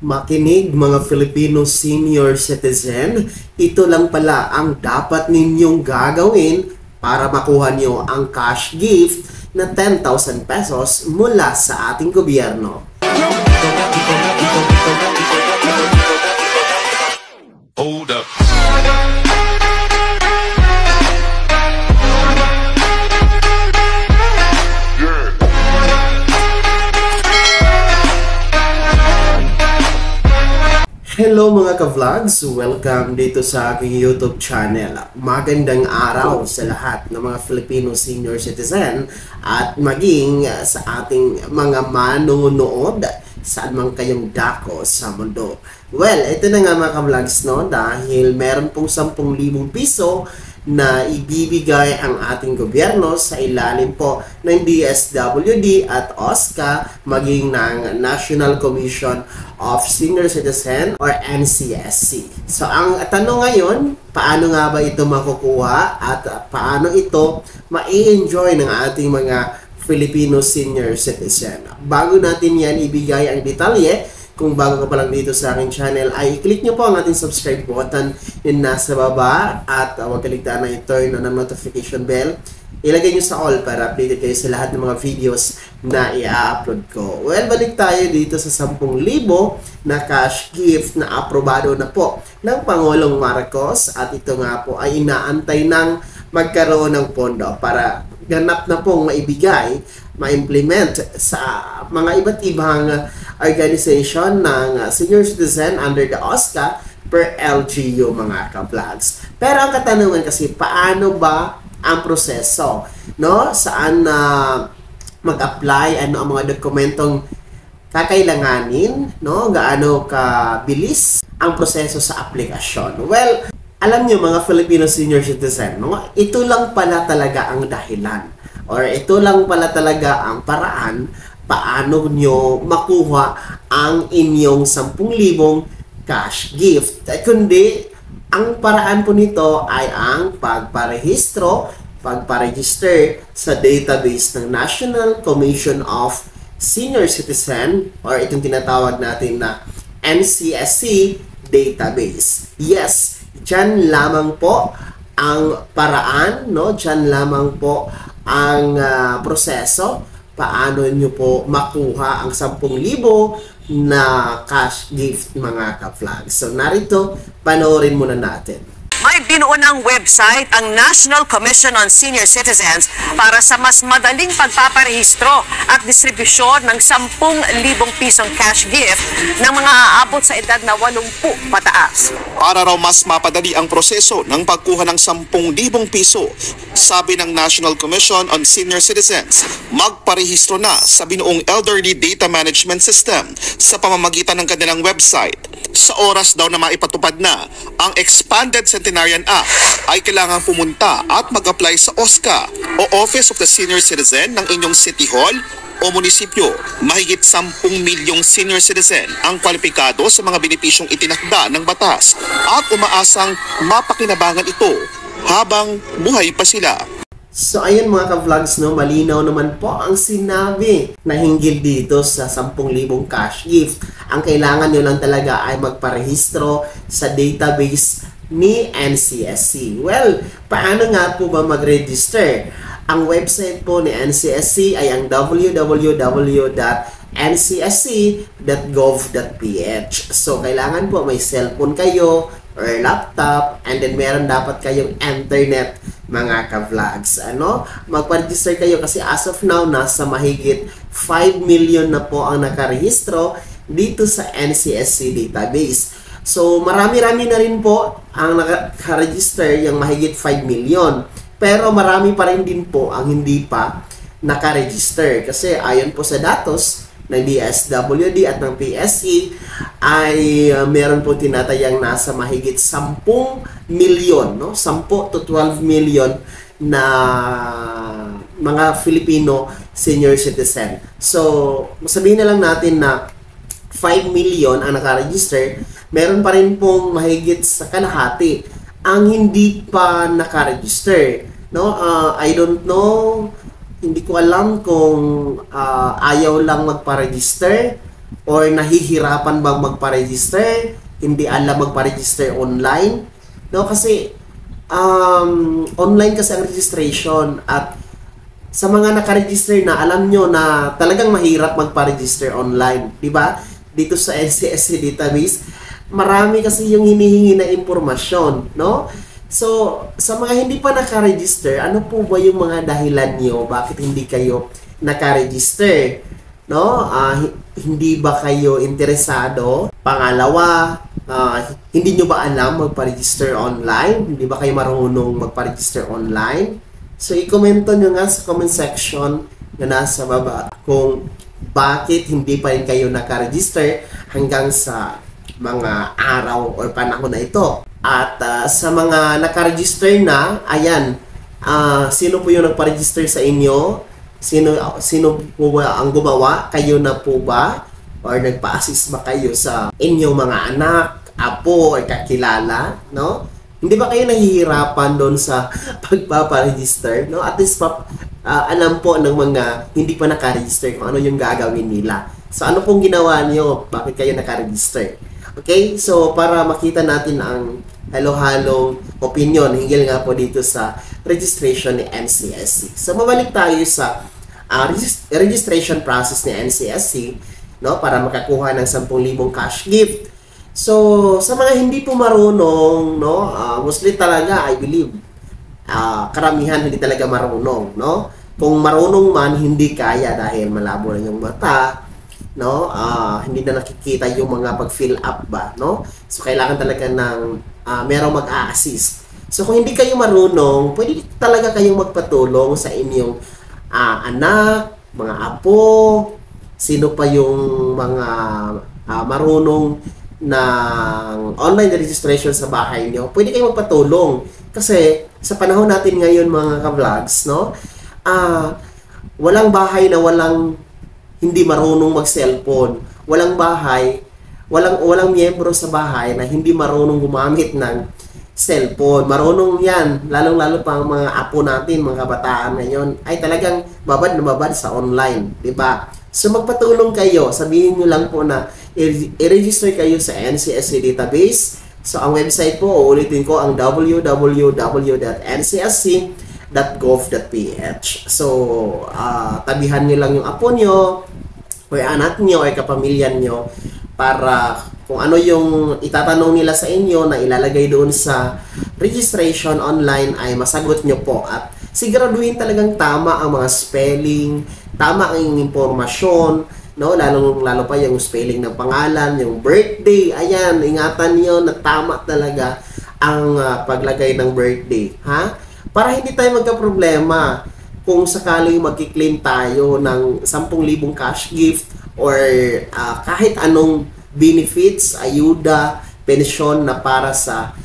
Makinig mga Filipino senior citizen, ito lang pala ang dapat ninyong gagawin para makuha nyo ang cash gift na 10,000 pesos mula sa ating gobyerno. Hold up. Hello mga ka-vlogs! Welcome dito sa aking YouTube channel. Magandang araw sa lahat ng mga Filipino senior citizen at maging sa ating mga manonood saan man kayong dako sa mundo. Well, ito na nga mga ka-vlogs, no? Dahil meron pong 10,000 piso na ibibigay ang ating gobyerno sa ilalim po ng DSWD at OSCA maging ng National Commission of Senior Citizen or NCSC. So ang tanong ngayon, paano nga ba ito makukuha at paano ito ma-enjoy ng ating mga Filipino senior citizen? Bago natin yan ibigay ang detalye, kung bago ka pa lang dito sa aking channel, ay i-click nyo po ang ating subscribe button yung nasa baba at huwag kaligtaan na i-turn on ang notification bell. Ilagay nyo sa all para updated kayo sa lahat ng mga videos na i-upload ko. Well, balik tayo dito sa 10,000 na cash gift na aprobado na po ng Pangulong Marcos at ito nga po ay inaantay ng magkaroon ng pondo para ganap na pong maibigay, ma-implement sa mga iba't ibang organization ng senior citizen under the OSCA per LGU mga ka-vlogs. Pero ang katanungan kasi, paano ba ang proseso? No? Saan mag-apply? Ano ang mga dokumentong kakailanganin? No? Gaano kabilis ang proseso sa aplikasyon? Well, alam nyo mga Filipino senior citizen, no? Ito lang pala talaga ang dahilan or ito lang pala talaga ang paraan paano nyo makuha ang inyong 10,000 cash gift. Kundi, ang paraan po nito ay ang pagparegister sa database ng National Commission of Senior Citizen or itong tinatawag natin na NCSC database. Yes, dyan lamang po ang paraan, no? Dyan lamang po ang proseso paano nyo po makuha ang 10,000 na cash gift mga ka-vlogs. So narito, panoorin muna natin. May binuunang website ang National Commission on Senior Citizens para sa mas madaling pagpaparehistro at distribusyon ng 10,000 pisong cash gift ng mga aabot sa edad na 80 pataas. Para raw mas mapadali ang proseso ng pagkuha ng 10,000 piso, sabi ng National Commission on Senior Citizens, magparehistro na sa binuong Elderly Data Management System sa pamamagitan ng kanilang website. Sa oras daw na maipatupad na ang Expanded Centenarian Act, ay kailangan pumunta at mag-apply sa OSCA o Office of the Senior Citizen ng inyong City Hall o munisipyo. Mahigit 10 milyong senior citizen ang kwalipikado sa mga benepisyong itinakda ng batas at umaasang mapakinabangan ito habang buhay pa sila. So ayun mga ka-vlogs, no, malinaw naman po ang sinabi na hinggil dito sa 10,000 cash gift. Ang kailangan nyo lang talaga ay magparehistro sa database ni NCSC. Well, paano nga po ba mag-register? Ang website po ni NCSC ay ang www.ncsc.gov.ph. So kailangan po may cellphone kayo or laptop and then meron dapat kayong internet mga ka-vlogs. Ano? Magpa-register kayo kasi as of now nasa mahigit 5 million na po ang nakarehistro dito sa NCSC database. So marami-rami na rin po ang nakaregister yung mahigit 5 million. Pero marami pa rin din po ang hindi pa nakaregister kasi ayon po sa datos ng DSWD at ng PSE ay meron po tinatayang nasa mahigit 10 milyon, no? 10 to 12 million na mga Filipino senior citizen. So, sabihin na lang natin na 5 million ang nakaregister, meron pa rin pong mahigit sa kalahati ang hindi pa nakaregister. No? I don't know, hindi ko alam kung ayaw lang magpa-register or nahihirapan bang magpa-register, hindi alam magpa-register online, no? Kasi online kasi ang registration, at sa mga naka-register na, alam nyo na talagang mahirap magpa-register online, di ba? Dito sa NCSC database, marami kasi yung hinihingi na impormasyon, no? So, sa mga hindi pa naka-register, ano po ba yung mga dahilan nyo? Bakit hindi kayo naka-register? No? Hindi ba kayo interesado? Pangalawa, hindi nyo ba alam magpa-register online? Hindi ba kayo marunong magpa-register online? So, i-commento nyo nga sa comment section na nasa baba kung bakit hindi pa rin kayo naka-register hanggang sa mga araw or panahon na ito. At sa mga naka-register na, ayan, sino po yung nagpa-register sa inyo? Sino po ba ang gumawa? Kayo na po ba? Or nagpa-assist ba kayo sa inyong mga anak, apo, or kakilala? No? Hindi ba kayo nahihirapan doon sa pagpapa-register? No? At least alam po ng mga hindi pa naka-register kung ano yung gagawin nila. So ano pong ginawa niyo? Bakit kayo naka-register? Okay? So para makita natin ang halo-halong opinion hinggil nga po dito sa registration ni NCSC. So mabalik tayo sa registration process ni NCSC, no, para makakuha ng 10,000 cash gift. So sa mga hindi po marunong, no, mostly talaga I believe karamihan hindi talaga marunong, no. Kung marunong man, hindi kaya dahil malabo lang yung mata, no, hindi na nakikita yung mga pag-fill up ba, no. So kailangan talaga ng merong mag-a-assist. So kung hindi kayo marunong, pwede talaga kayong magpatulong sa inyong anak, mga apo, sino pa yung mga marunong ng online registration sa bahay nyo, pwede kayong magpatulong. Kasi sa panahon natin ngayon mga ka-vlogs, no, walang bahay na walang hindi marunong mag-cellphone. Walang bahay, walang miyembro sa bahay na hindi marunong gumamit ng cellphone. Marunong yan, lalong-lalo pa ang mga apo natin, mga kabataan ngayon, ay talagang babad na babad sa online, di ba? So magpatulong kayo, sabihin nyo lang po na i-register kayo sa NCSC database. So ang website po, uulitin ko, ang www.ncsc.gov.ph. So tabihan nyo lang yung apo nyo, o anak nyo, o kapamilya nyo, para kung ano yung itatanong nila sa inyo na ilalagay doon sa registration online ay masagot nyo po, at siguraduhin talagang tama ang mga spelling, tama ang impormasyon, no, lalo pa yung spelling ng pangalan, yung birthday, ayan, ingatan niyo na tama talaga ang paglagay ng birthday, ha? Para hindi tayo magka-problema kung sakaling magki-claim tayo ng 10,000 cash gift or kahit anong benefits, ayuda, pensyon na para sa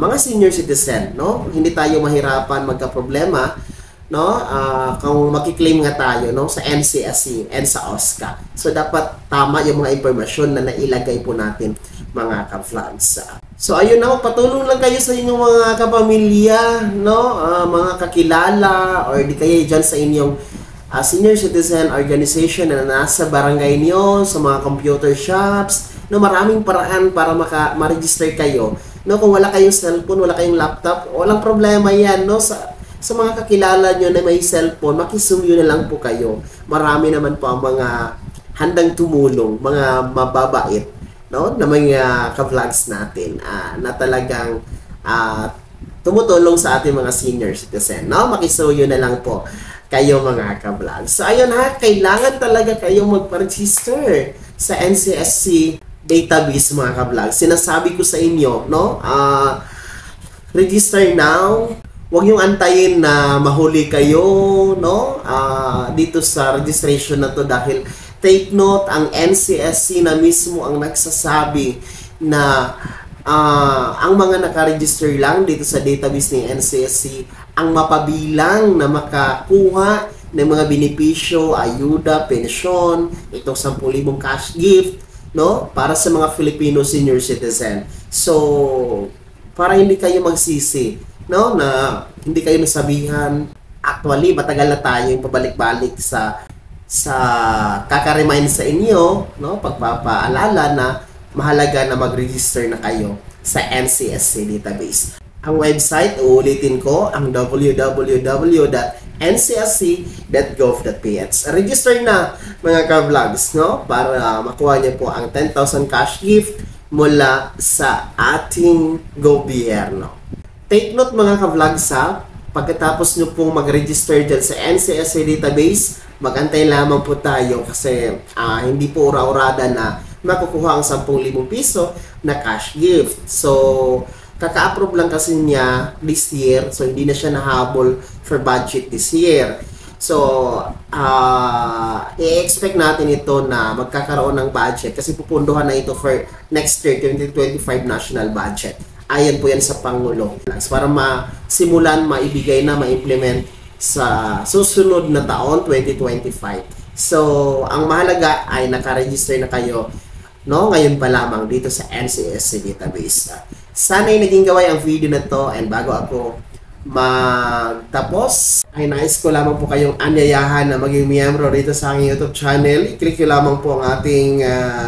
mga senior citizen, no? Hindi tayo mahirapan, magka-problema, no? Kung magki-claim nga tayo, no, sa NCSC and sa OSCA. So dapat tama yung mga impormasyon na nailagay po natin, mga ka-vlogs. So ayun na, patulong lang kayo sa inyong mga kapamilya, no, mga kakilala, or di kayo dyan sa inyong senior citizen organization na nasa barangay niyo, sa mga computer shops, no, maraming paraan para ma-register kayo. No, kung wala kayong cellphone, wala kayong laptop, walang problema yan, no, sa mga kakilala nyo na may cellphone, makisumyo na lang po kayo. Marami naman po ang mga handang tumulong, mga mababait, no, na mga ka-vlogs natin na talagang tumutulong sa ating mga senior citizen, no? Makisuyo na lang po kayo mga ka-vlogs. So ayun ha, kailangan talaga kayong magpa-register sa NCSC database mga ka-vlogs. Sinasabi ko sa inyo, no? Register now. Huwag yung antayin na mahuli kayo, no? Dito sa registration na to, dahil take note, ang NCSC na mismo ang nagsasabi na ang mga nakaregister lang dito sa database ni NCSC ang mapabilang na makakuha ng mga benepisyo, ayuda, pensyon, itong 10,000 cash gift, no, para sa mga Filipino senior citizen. So para hindi kayo magsisi, no, na hindi kayo nasabihan. Actually, matagal na tayo yung pabalik-balik sa sa kaka-remind sa inyo, no, pagpapaalala na mahalaga na mag-register na kayo sa NCSC database. Ang website, uulitin ko, ang www.ncsc.gov.ph. Register na mga ka-vlogs, no, para makuha niyo po ang 10,000 cash gift mula sa ating gobyerno. Take note mga ka-vlogs ha, pagkatapos nyo pong mag-register dyan sa NCSC database, mag-antay lamang po tayo kasi hindi po ura-urada na makukuha ang 10,000 piso na cash gift. So, kaka-approve lang kasi niya this year, so hindi na siya nahabol for budget this year. So, i-expect natin ito na magkakaroon ng budget kasi pupunduhan na ito for next year, 2025 national budget. Ayan po yan sa Pangulo. Para masimulan, maibigay na, ma-implement sa susunod na taon, 2025. So, ang mahalaga ay nakaregister na kayo, no, ngayon pa lamang dito sa NCSC database. Sana'y naging gaway ang video na to, and bago ako magtapos, ay nais ko lamang po kayong anyayahan na maging miyembro dito sa aking YouTube channel. I-click nyo lamang po ang ating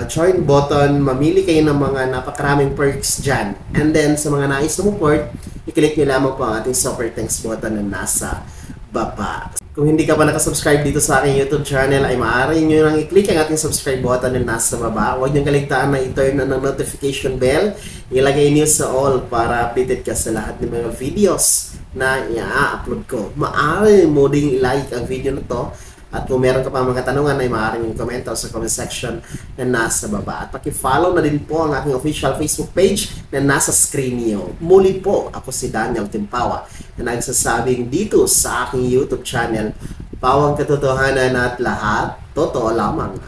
join button. Mamili kayo ng mga napakaraming perks dyan. And then sa mga nais sumuport, i-click nyo lamang po ang ating super thanks button na nasa baba. Kung hindi ka pa nakasubscribe dito sa aking YouTube channel, ay maaari nyo nang i-click ang ating subscribe button na nasa baba. Huwag nyo kaligtaan na i-turn na ng notification bell. Ilagay nyo sa all para updated ka sa lahat ng mga videos na i-upload ko. Maaari mo ding i-like ang video na to. At kung meron ka pa mga katanungan, ay maaari nyo komento sa comment section na nasa baba. At paki-follow na din po ang aking official Facebook page na nasa screen niyo. Muli po, ako si Daniel Timpawa na nagsasabing dito sa aking YouTube channel, pawang katotohanan at lahat, totoo lamang.